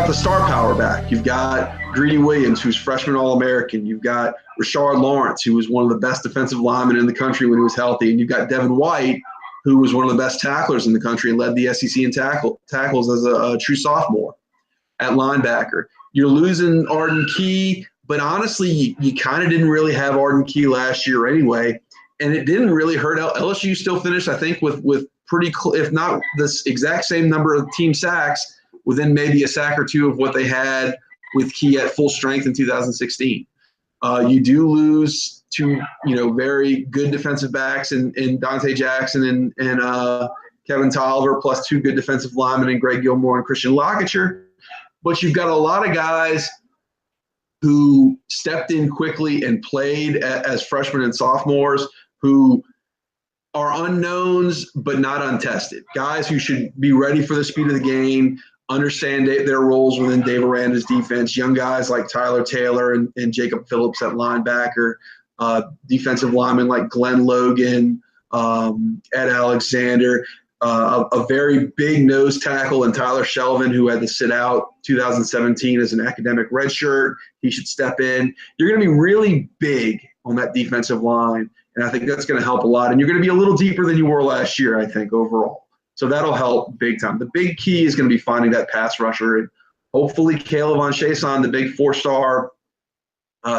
got the star power back. You've got Greedy Williams, who's freshman All-American. You've got Rashard Lawrence, who was one of the best defensive linemen in the country when he was healthy. And you've got Devin White, who was one of the best tacklers in the country and led the SEC in tackles as a true sophomore at linebacker. You're losing Arden Key, but honestly, you kind of didn't really have Arden Key last year anyway, and it didn't really hurt. LSU still finished, I think, with pretty, if not this exact same number of team sacks, within maybe a sack or two of what they had with Key at full strength in 2016. You do lose two, very good defensive backs in Dante Jackson and Kevin Tolliver, plus two good defensive linemen in Greg Gilmore and Christian Lockacher. But you've got a lot of guys who stepped in quickly and played as freshmen and sophomores who are unknowns but not untested. Guys who should be ready for the speed of the game, understand their roles within Dave Aranda's defense. Young guys like Tyler Taylor and Jacob Phillips at linebacker, defensive linemen like Glenn Logan, Ed Alexander, a very big nose tackle and Tyler Shelvin, who had to sit out 2017 as an academic redshirt. He should step in. You're going to be really big on that defensive line, and I think that's going to help a lot. And you're going to be a little deeper than you were last year, I think, overall. So that'll help big time. The big key is going to be finding that pass rusher. And hopefully Caleb Von Chason, the big four-star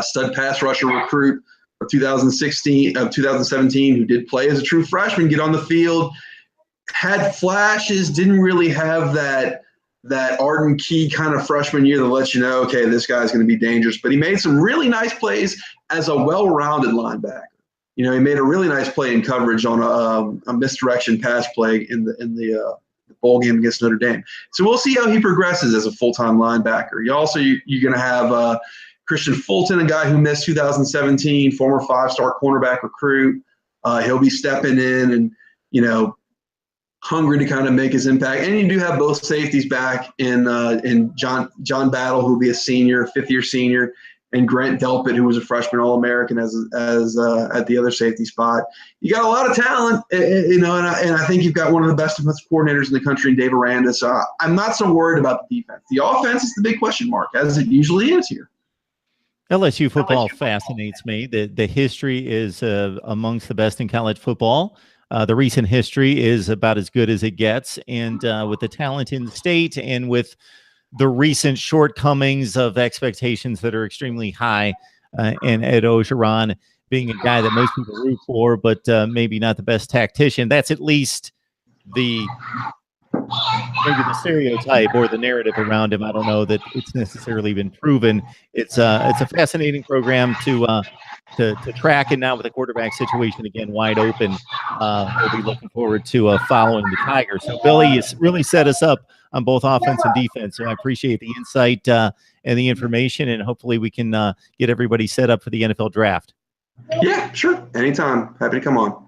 stud pass rusher recruit of 2017, who did play as a true freshman, get on the field, had flashes, didn't really have that Arden Key kind of freshman year that lets you know, okay, this guy's going to be dangerous. But he made some really nice plays as a well-rounded linebacker. He made a really nice play in coverage on a misdirection pass play in the bowl game against Notre Dame. So we'll see how he progresses as a full-time linebacker. You're going to have Christian Fulton, a guy who missed 2017, former five-star cornerback recruit. He'll be stepping in and, hungry to kind of make his impact. And you do have both safeties back in John Battle, who will be a senior, fifth-year senior, and Grant Delpit, who was a freshman All-American as at the other safety spot. You got a lot of talent, and I think you've got one of the best defensive coordinators in the country in Dave Aranda. So I'm not so worried about the defense. The offense is the big question mark, as it usually is here. LSU football fascinates me. The history is amongst the best in college football. The recent history is about as good as it gets. And with the talent in the state and with the recent shortcomings of expectations that are extremely high, and Ed Orgeron being a guy that most people root for, but maybe not the best tactician, that's at least maybe the stereotype or the narrative around him. I don't know that it's necessarily been proven. It's a fascinating program to track, and now with the quarterback situation again wide open, we'll be looking forward to following the Tigers. So Billy has really set us up on both offense and defense. So I appreciate the insight and the information, and hopefully we can get everybody set up for the NFL draft. Yeah, sure. Anytime. Happy to come on.